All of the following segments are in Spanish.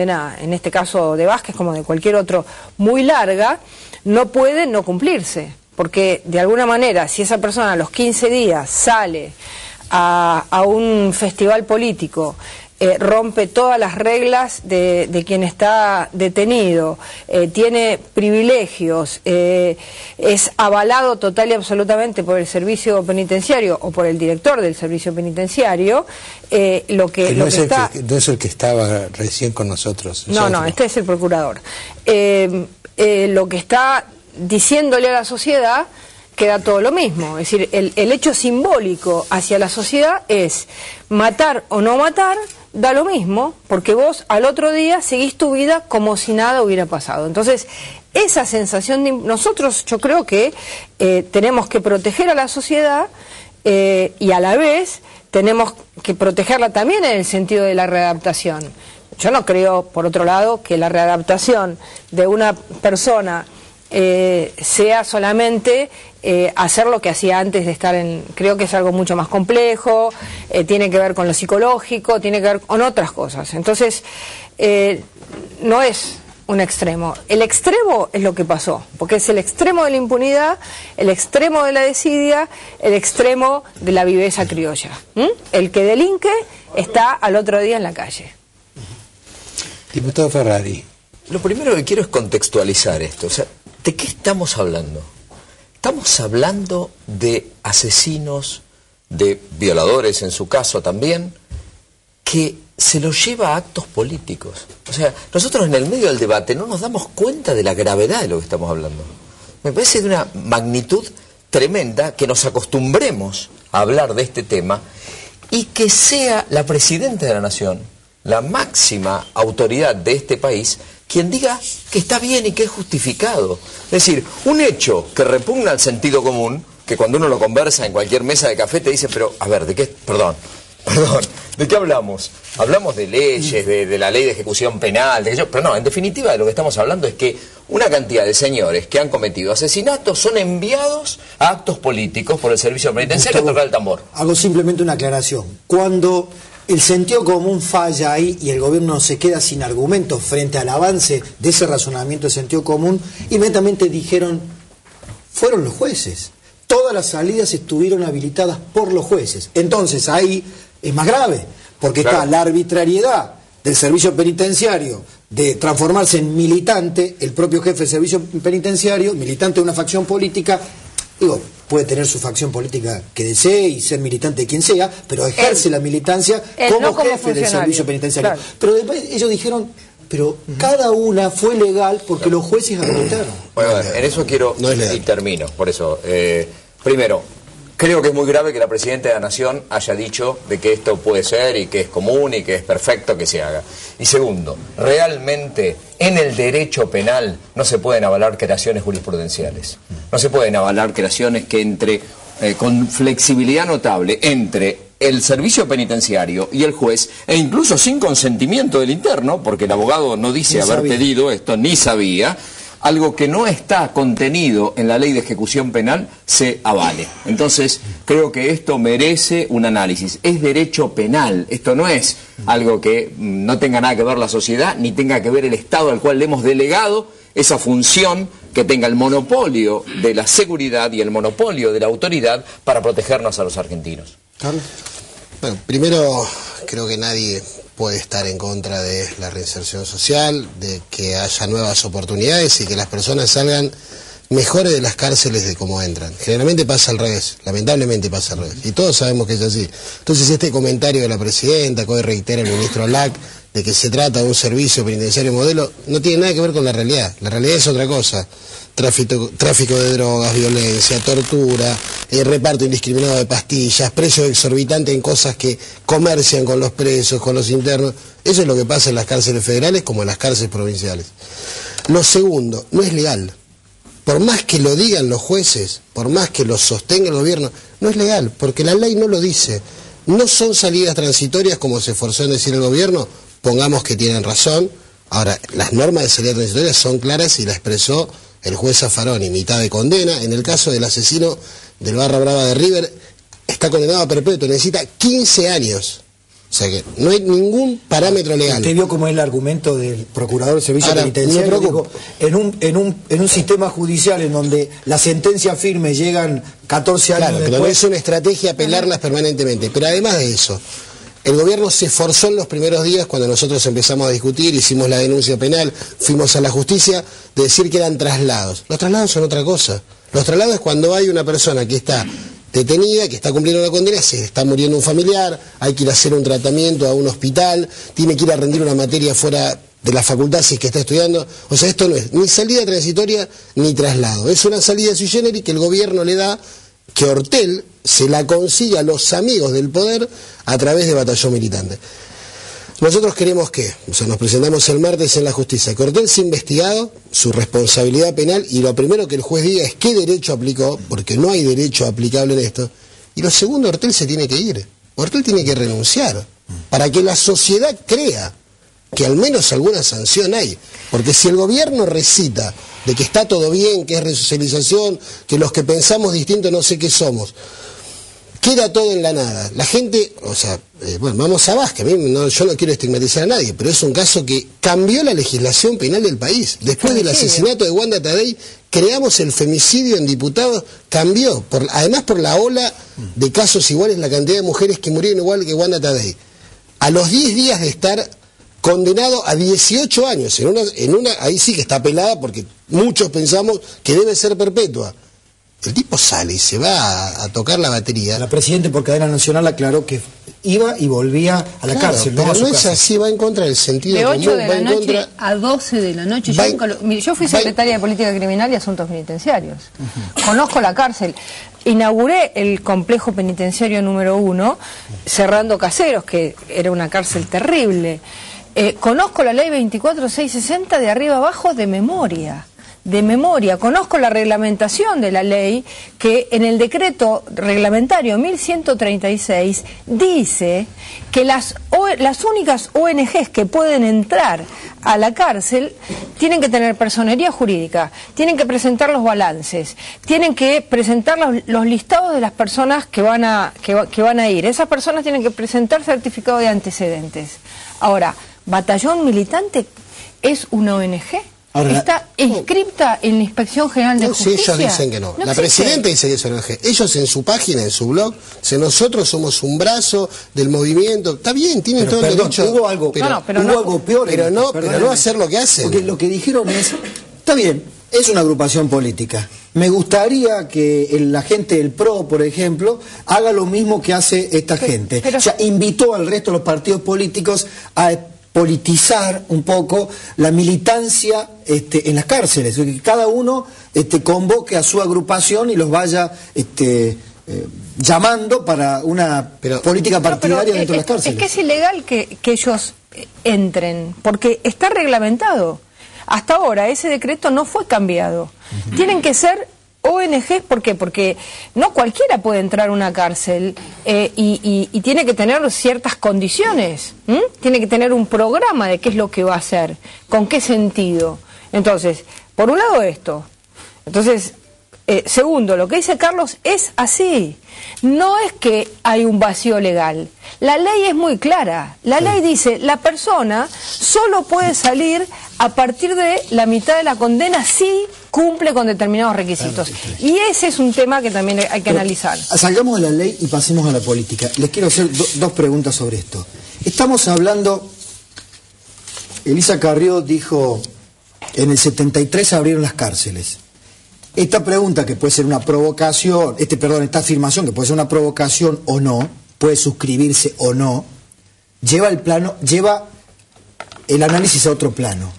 en este caso de Vázquez como de cualquier otro, muy larga, no puede no cumplirse, porque de alguna manera si esa persona a los 15 días sale a un festival político, rompe todas las reglas de quien está detenido, tiene privilegios, es avalado total y absolutamente por el servicio penitenciario o por el director del servicio penitenciario, no es el que estaba recién con nosotros. No, este es el procurador. Lo que está diciéndole a la sociedad queda todo lo mismo, es decir, el hecho simbólico hacia la sociedad es matar o no matar, da lo mismo, porque vos al otro día seguís tu vida como si nada hubiera pasado. Entonces, esa sensación de... Nosotros, yo creo que tenemos que proteger a la sociedad y a la vez tenemos que protegerla también en el sentido de la readaptación. Yo no creo, por otro lado, que la readaptación de una persona sea solamente hacer lo que hacía antes de estar en... Creo que es algo mucho más complejo, tiene que ver con lo psicológico, tiene que ver con otras cosas. Entonces, no es un extremo. El extremo es lo que pasó, porque es el extremo de la impunidad, el extremo de la desidia, el extremo de la viveza criolla. El que delinque está al otro día en la calle. Diputado Ferrari. Lo primero que quiero es contextualizar esto. O sea, ¿de qué estamos hablando? Estamos hablando de asesinos, de violadores en su caso también, que se los lleva a actos políticos. O sea, nosotros en el medio del debate no nos damos cuenta de la gravedad de lo que estamos hablando. Me parece de una magnitud tremenda que nos acostumbremos a hablar de este tema y que sea la Presidenta de la Nación, la máxima autoridad de este país, quien diga que está bien y que es justificado. Es decir, un hecho que repugna al sentido común, que cuando uno lo conversa en cualquier mesa de café te dice, pero, a ver, ¿de qué? Perdón, ¿de qué hablamos? Hablamos de leyes, de la ley de ejecución penal, pero no, en definitiva de lo que estamos hablando es que una cantidad de señores que han cometido asesinatos son enviados a actos políticos por el servicio penitenciario a tocar el tambor. Hago simplemente una aclaración. Cuando el sentido común falla ahí y el gobierno se queda sin argumentos frente al avance de ese razonamiento de sentido común, inmediatamente dijeron, fueron los jueces. Todas las salidas estuvieron habilitadas por los jueces. Entonces ahí es más grave, porque claro, está la arbitrariedad del servicio penitenciario de transformarse en militante, el propio jefe del servicio penitenciario, militante de una facción política. Digo, puede tener su facción política que desee y ser militante de quien sea, pero ejerce la militancia como jefe del servicio penitenciario. Claro. Pero después ellos dijeron, pero cada una fue legal porque los jueces habilitaron. Bueno, en eso quiero, y termino, por eso. Primero, creo que es muy grave que la Presidenta de la Nación haya dicho de que esto puede ser y que es común y que es perfecto que se haga. Y segundo, realmente en el derecho penal no se pueden avalar creaciones jurisprudenciales. No se pueden avalar creaciones que entre con flexibilidad notable entre el servicio penitenciario y el juez, e incluso sin consentimiento del interno, porque el abogado no dice haber pedido esto, ni sabía, algo que no está contenido en la ley de ejecución penal se avale. Entonces, creo que esto merece un análisis. Es derecho penal, esto no es algo que no tenga nada que ver la sociedad, ni tenga que ver el Estado al cual le hemos delegado esa función que tenga el monopolio de la seguridad y el monopolio de la autoridad para protegernos a los argentinos. Carlos. Bueno, primero creo que nadie puede estar en contra de la reinserción social, de que haya nuevas oportunidades y que las personas salgan mejores de las cárceles de cómo entran. Generalmente pasa al revés, lamentablemente pasa al revés, y todos sabemos que es así. Entonces este comentario de la Presidenta, que hoy reitera el ministro Lac, de que se trata de un servicio penitenciario modelo, no tiene nada que ver con la realidad es otra cosa. Tráfico de drogas, violencia, tortura, reparto indiscriminado de pastillas, precios exorbitantes en cosas que comercian con los presos, con los internos. Eso es lo que pasa en las cárceles federales como en las cárceles provinciales. Lo segundo, no es legal. Por más que lo digan los jueces, por más que lo sostenga el gobierno, no es legal, porque la ley no lo dice. No son salidas transitorias como se esforzó en decir el gobierno, pongamos que tienen razón. Ahora, las normas de salida transitoria son claras y la expresó el juez Zaffaroni, mitad de condena. En el caso del asesino del Barra Brava de River, está condenado a perpetuo, necesita 15 años O sea que no hay ningún parámetro legal. Usted vio cómo es el argumento del procurador del servicio Ahora, penitenciario. Dijo, en un sistema judicial en donde las sentencias firmes llegan 14 años Claro, después. pero no es una estrategia apelarlas permanentemente. Pero además de eso, el gobierno se esforzó en los primeros días, cuando nosotros empezamos a discutir, hicimos la denuncia penal, fuimos a la justicia, de decir que eran traslados. Los traslados son otra cosa. Los traslados es cuando hay una persona que está detenida, que está cumpliendo una condena, se está muriendo un familiar, hay que ir a hacer un tratamiento a un hospital, tiene que ir a rendir una materia fuera de la facultad si es que está estudiando. O sea, esto no es ni salida transitoria ni traslado. Es una salida sui generis que el gobierno le da, que Ortel se la consigue a los amigos del poder a través de Batallón Militante. Nosotros queremos que, o sea, nos presentamos el martes en la justicia, que Ortel sea investigado, su responsabilidad penal, y lo primero que el juez diga es qué derecho aplicó, porque no hay derecho aplicable en esto, y lo segundo, Ortel se tiene que ir, Ortel tiene que renunciar, para que la sociedad crea que al menos alguna sanción hay, porque si el gobierno recita de que está todo bien, que es resocialización, que los que pensamos distinto no sé qué somos, queda todo en la nada. La gente, o sea, bueno, vamos a Vázquez, yo no quiero estigmatizar a nadie, pero es un caso que cambió la legislación penal del país. Después del asesinato de Wanda Tadei, creamos el femicidio en diputados, cambió, además por la ola de casos iguales, la cantidad de mujeres que murieron igual que Wanda Tadei. A los 10 días de estar condenado a 18 años, ahí sí que está pelada porque muchos pensamos que debe ser perpetua. El tipo sale y se va a tocar la batería. La Presidenta por cadena nacional aclaró que iba y volvía a la cárcel. Pero no es casa. así, va en contra del sentido de común. 8 de la noche a 12 de la noche. Yo fui secretaria de Política Criminal y Asuntos Penitenciarios. Conozco la cárcel. Inauguré el complejo penitenciario número 1, cerrando Caseros, que era una cárcel terrible. Conozco la ley 24660 de arriba abajo de memoria. Conozco la reglamentación de la ley, que en el decreto reglamentario 1136 dice que las únicas ONGs que pueden entrar a la cárcel tienen que tener personería jurídica, tienen que presentar los balances, tienen que presentar los listados de las personas que van a ir. Esas personas tienen que presentar certificado de antecedentes. Ahora, Batallón Militante es una ONG. Ahora, ¿está inscripta en la Inspección General de Justicia? Sí, ellos dicen que no. La Presidenta dice que es ONG. Ellos en su página, en su blog, nosotros somos un brazo del movimiento. Está bien, tienen todo el derecho. Hubo algo, algo peor. Pero no hacer lo que hacen. Porque lo que dijeron es, está bien, es una agrupación política. Me gustaría que la gente del PRO, por ejemplo, haga lo mismo que hace esta gente. O sea, invitó al resto de los partidos políticos a politizar un poco la militancia en las cárceles, que cada uno convoque a su agrupación y los vaya llamando para una política partidaria dentro de las cárceles. Es que es ilegal que ellos entren, porque está reglamentado. Hasta ahora ese decreto no fue cambiado. Tienen que ser ONGs, ¿por qué? Porque no cualquiera puede entrar a una cárcel y tiene que tener ciertas condiciones, tiene que tener un programa de qué es lo que va a hacer, con qué sentido. Entonces, por un lado esto. Entonces, segundo, lo que dice Carlos es así. No es que hay un vacío legal. La ley es muy clara. La ley dice, la persona solo puede salir a partir de la mitad de la condena si cumple con determinados requisitos. Y ese es un tema que también hay que analizar. Salgamos de la ley y pasemos a la política. Les quiero hacer dos preguntas sobre esto. Estamos hablando, Elisa Carrió dijo, en el 73 abrieron las cárceles. Esta pregunta, que puede ser una provocación, esta afirmación, que puede ser una provocación o no, puede suscribirse o no, lleva el análisis a otro plano.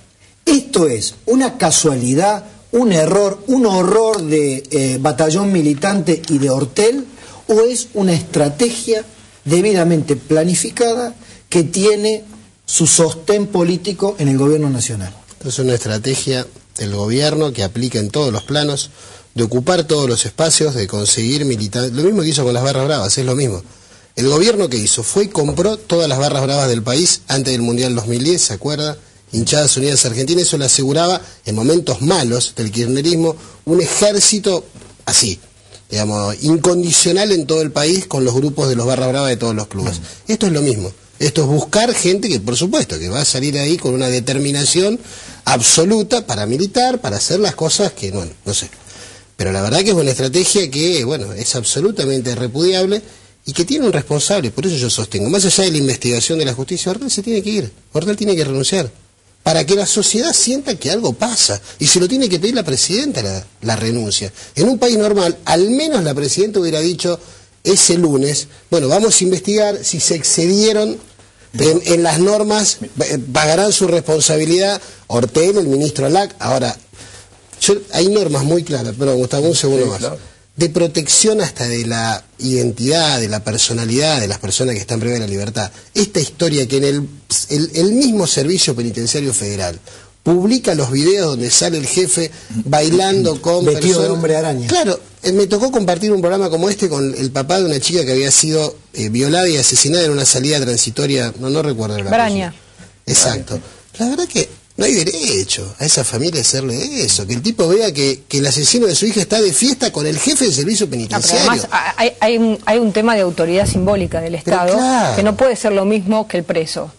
Esto es una casualidad, un error, un horror de Batallón Militante y de Ortel, o es una estrategia debidamente planificada que tiene su sostén político en el gobierno nacional. Es una estrategia del gobierno que aplica en todos los planos, de ocupar todos los espacios, de conseguir militantes. Lo mismo que hizo con las barras bravas, es lo mismo. El gobierno que hizo fue y compró todas las barras bravas del país antes del Mundial 2010, ¿se acuerda? Hinchadas Unidas Argentinas, eso le aseguraba en momentos malos del kirchnerismo un ejército así, digamos, incondicional en todo el país con los grupos de los barras bravas de todos los clubes. Esto es lo mismo. Esto es buscar gente que, por supuesto, que va a salir ahí con una determinación absoluta para militar, para hacer las cosas que, bueno, no sé. Pero la verdad que es una estrategia que, bueno, es absolutamente repudiable y que tiene un responsable. Por eso yo sostengo, más allá de la investigación de la justicia, Ortel se tiene que ir, Ortel tiene que renunciar, para que la sociedad sienta que algo pasa. Y se lo tiene que pedir la presidenta la renuncia. En un país normal, al menos la presidenta hubiera dicho ese lunes, bueno, vamos a investigar si se excedieron en las normas, pagarán su responsabilidad Ortel, el ministro Alac. Ahora, hay normas muy claras, pero Gustavo, un segundo más, de protección hasta de la identidad, de la personalidad de las personas que están privadas de la libertad. Esta historia que en el mismo Servicio Penitenciario Federal publica los videos donde sale el jefe bailando con vestido personas, de hombre araña. Claro, me tocó compartir un programa como este con el papá de una chica que había sido violada y asesinada en una salida transitoria, no recuerdo la Braña. Exacto. La verdad que no hay derecho a esa familia hacerle eso, que el tipo vea que el asesino de su hija está de fiesta con el jefe del servicio penitenciario. No, pero además hay un tema de autoridad simbólica del Estado, claro, que no puede ser lo mismo que el preso.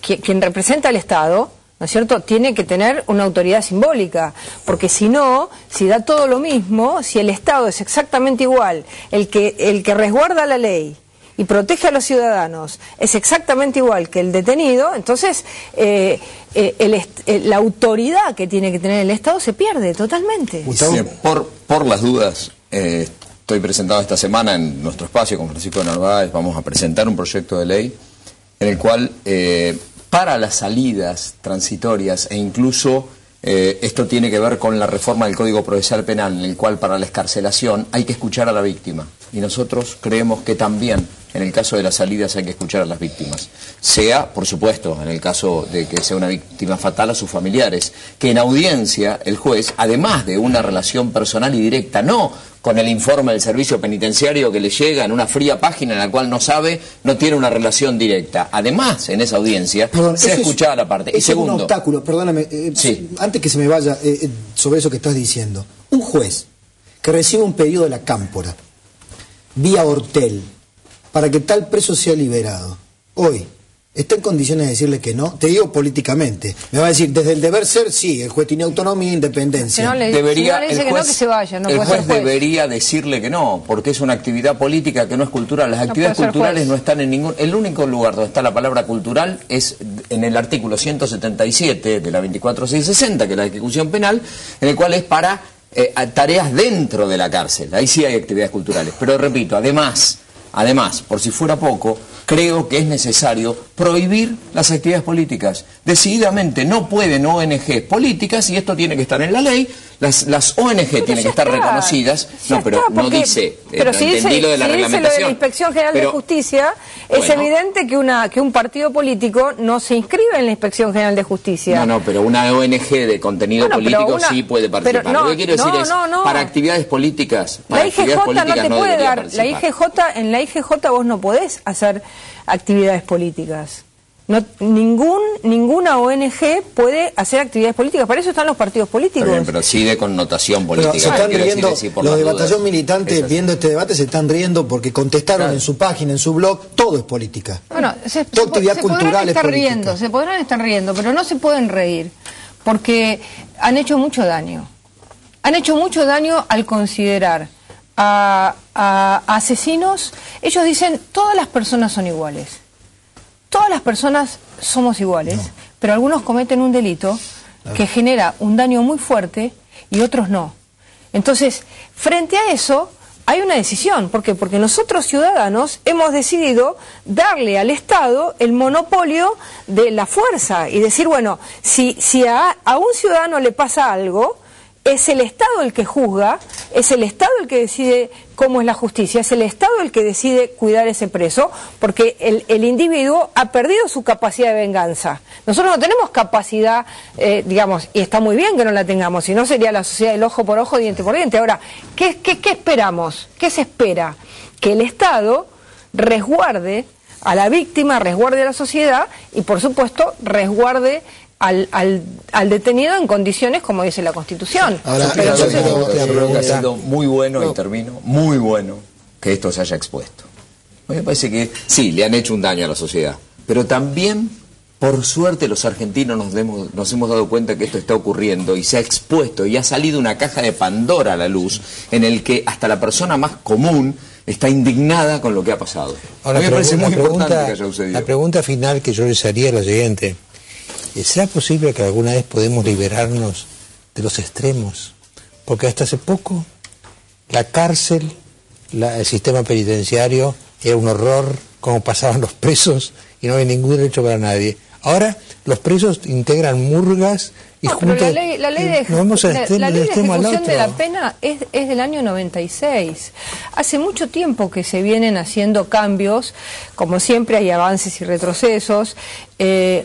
Quien representa al Estado, ¿no es cierto?, tiene que tener una autoridad simbólica, porque si no, si da todo lo mismo, si el Estado es exactamente igual, el que resguarda la ley y protege a los ciudadanos es exactamente igual que el detenido, entonces la autoridad que tiene que tener el Estado se pierde totalmente. Por las dudas, estoy presentado esta semana en nuestro espacio con Francisco de Narváez, vamos a presentar un proyecto de ley en el cual para las salidas transitorias e incluso esto tiene que ver con la reforma del Código Procesal Penal, en el cual para la excarcelación hay que escuchar a la víctima. Y nosotros creemos que también en el caso de las salidas hay que escuchar a las víctimas. Sea, por supuesto, en el caso de que sea una víctima fatal, a sus familiares. Que en audiencia el juez, además de una relación personal y directa, no con el informe del servicio penitenciario que le llega en una fría página en la cual no sabe, no tiene una relación directa. Además, en esa audiencia, se escucha a la parte. Y segundo, es un obstáculo, perdóname, sí, antes que se me vaya sobre eso que estás diciendo. Un juez que recibe un pedido de la Cámpora, vía Ortel, para que tal preso sea liberado, hoy, ¿está en condiciones de decirle que no? Te digo políticamente. Me va a decir, desde el deber ser, sí, el juez tiene autonomía e independencia. Si no le dice que no, que se vaya. No el puede ser juez juez. Debería decirle que no, porque es una actividad política que no es cultural. Las actividades culturales no están en ningún... El único lugar donde está la palabra cultural es en el artículo 177 de la 24660, que es la ejecución penal, en el cual es para tareas dentro de la cárcel. Ahí sí hay actividades culturales. Pero repito, además, por si fuera poco, creo que es necesario prohibir las actividades políticas. Decididamente no pueden ONG políticas, y esto tiene que estar en la ley. Las ONG tienen que estar reconocidas. No, pero no dice, pero si dice, lo de la reglamentación. Lo de la Inspección General de Justicia, es evidente que un partido político no se inscribe en la Inspección General de Justicia. No, pero una ONG de contenido político sí puede participar. Lo que quiero decir es, para actividades políticas, la IGJ no te puede dar, en la IGJ vos no podés hacer actividades políticas. No, ninguna ONG puede hacer actividades políticas, para eso están los partidos políticos. Bien, pero sí de connotación política. Pero se están riendo, los de Batallón Militante, viendo este debate, se están riendo porque contestaron en su página, en su blog, todo es política. Bueno, toda actividad cultural es política. Se podrán estar riendo, pero no se pueden reír, porque han hecho mucho daño. Han hecho mucho daño al considerar a asesinos. Ellos dicen, todas las personas son iguales. Todas las personas somos iguales, pero algunos cometen un delito que genera un daño muy fuerte y otros no. Entonces, frente a eso, hay una decisión. ¿Por qué? Porque nosotros, ciudadanos, hemos decidido darle al Estado el monopolio de la fuerza y decir, bueno, si a un ciudadano le pasa algo, es el Estado el que juzga, es el Estado el que decide cómo es la justicia, es el Estado el que decide cuidar ese preso, porque el individuo ha perdido su capacidad de venganza. Nosotros no tenemos capacidad, digamos, y está muy bien que no la tengamos, si no sería la sociedad del ojo por ojo, diente por diente. Ahora, ¿qué esperamos? ¿Qué se espera? Que el Estado resguarde a la víctima, resguarde a la sociedad y, por supuesto, resguarde al detenido en condiciones como dice la Constitución. Ahora, creo que ha sido muy bueno, y termino, muy bueno que esto se haya expuesto. A mí me parece que sí, le han hecho un daño a la sociedad, pero también, por suerte, los argentinos nos hemos dado cuenta que esto está ocurriendo y se ha expuesto y ha salido una caja de Pandora a la luz, en el que hasta la persona más común está indignada con lo que ha pasado. Ahora, a mí me parece muy importante que haya sucedido. La pregunta final que yo les haría es la siguiente. ¿Será posible que alguna vez podemos liberarnos de los extremos? Porque hasta hace poco la cárcel, el sistema penitenciario era un horror, como pasaban los presos y no había ningún derecho para nadie. Ahora los presos integran murgas y juntos... Pero la ley de ejecución de la pena es del año 96. Hace mucho tiempo que se vienen haciendo cambios, como siempre hay avances y retrocesos.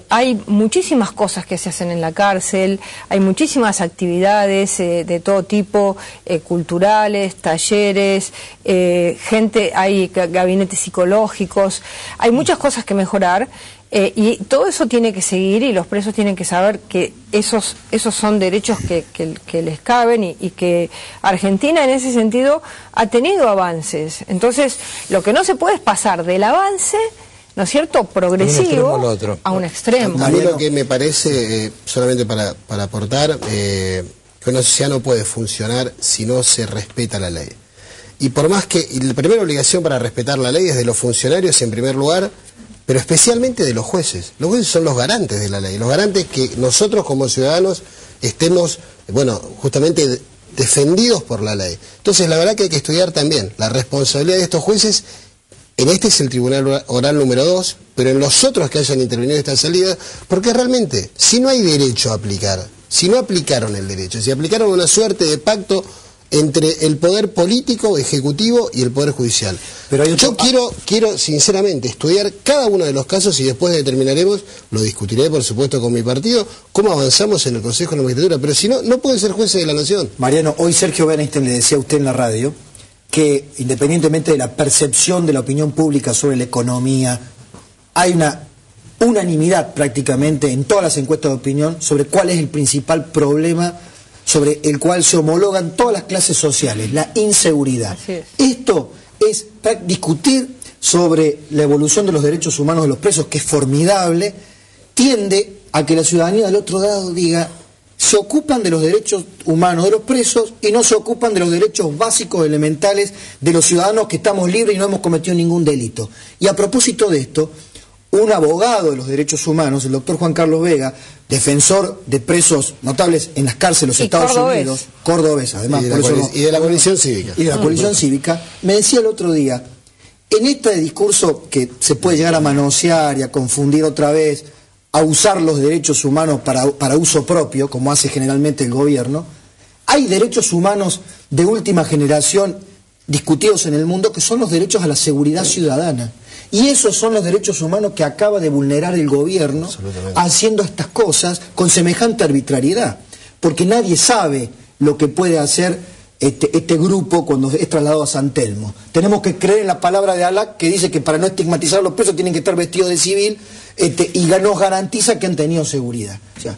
Hay muchísimas cosas que se hacen en la cárcel, hay muchísimas actividades de todo tipo, culturales, talleres, hay gabinetes psicológicos, hay muchas cosas que mejorar. Y todo eso tiene que seguir y los presos tienen que saber que esos son derechos que les caben y que Argentina en ese sentido ha tenido avances. Entonces, lo que no se puede es pasar del avance, ¿no es cierto?, progresivo a un extremo. A mí lo que me parece, solamente para aportar, que una sociedad no puede funcionar si no se respeta la ley. Y por más que la primera obligación para respetar la ley es de los funcionarios en primer lugar, pero especialmente de los jueces. Los jueces son los garantes de la ley, los garantes que nosotros como ciudadanos estemos, bueno, justamente defendidos por la ley. Entonces, la verdad que hay que estudiar también la responsabilidad de estos jueces. En este es el Tribunal Oral número 2, pero en los otros que hayan intervenido en esta salida, porque realmente, si no hay derecho a aplicar, si no aplicaron el derecho, si aplicaron una suerte de pacto entre el poder político, ejecutivo y el poder judicial. Pero yo quiero sinceramente estudiar cada uno de los casos y después determinaremos, lo discutiré por supuesto con mi partido, cómo avanzamos en el Consejo de la Magistratura, pero si no, no pueden ser jueces de la nación. Mariano, hoy Sergio Bernstein le decía a usted en la radio que independientemente de la percepción de la opinión pública sobre la economía, hay una unanimidad prácticamente en todas las encuestas de opinión sobre cuál es el principal problema sobre el cual se homologan todas las clases sociales, la inseguridad. Esto es discutir sobre la evolución de los derechos humanos de los presos, que es formidable, tiende a que la ciudadanía del otro lado diga, se ocupan de los derechos humanos de los presos y no se ocupan de los derechos básicos, elementales de los ciudadanos que estamos libres y no hemos cometido ningún delito. Y a propósito de esto, un abogado de los derechos humanos, el doctor Juan Carlos Vega, defensor de presos notables en las cárceles de los Estados Unidos, cordobés además, y de la coalición cívica. Y de la coalición cívica, me decía el otro día, en este discurso que se puede llegar a manosear y a confundir otra vez, a usar los derechos humanos para uso propio, como hace generalmente el gobierno, hay derechos humanos de última generación discutidos en el mundo que son los derechos a la seguridad ciudadana. Y esos son los derechos humanos que acaba de vulnerar el gobierno haciendo estas cosas con semejante arbitrariedad. Porque nadie sabe lo que puede hacer este grupo cuando es trasladado a San Telmo. Tenemos que creer en la palabra de Alá que dice que para no estigmatizar a los presos tienen que estar vestidos de civil y nos garantiza que han tenido seguridad. O sea,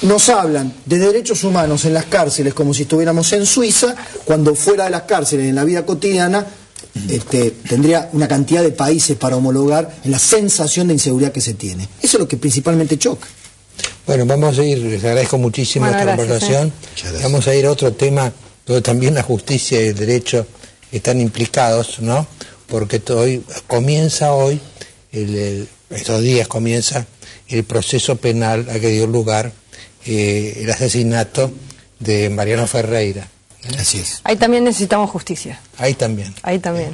nos hablan de derechos humanos en las cárceles como si estuviéramos en Suiza, cuando fuera de las cárceles en la vida cotidiana tendría una cantidad de países para homologar en la sensación de inseguridad que se tiene. Eso es lo que principalmente choca. Bueno, vamos a ir, les agradezco muchísimo esta conversación. Vamos a ir a otro tema donde también la justicia y el derecho están implicados, ¿no? Porque estos días comienza el proceso penal a que dio lugar el asesinato de Mariano Ferreira. Así es. Ahí también necesitamos justicia. Ahí también. Ahí también.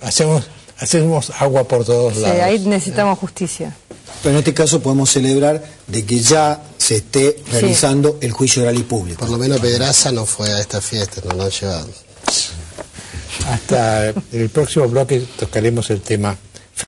Hacemos agua por todos lados. Sí, ahí necesitamos justicia. Pero en este caso podemos celebrar de que ya se esté realizando el juicio oral y público. Por lo menos Pedraza no fue a esta fiesta, no lo han llevado. Hasta el próximo bloque tocaremos el tema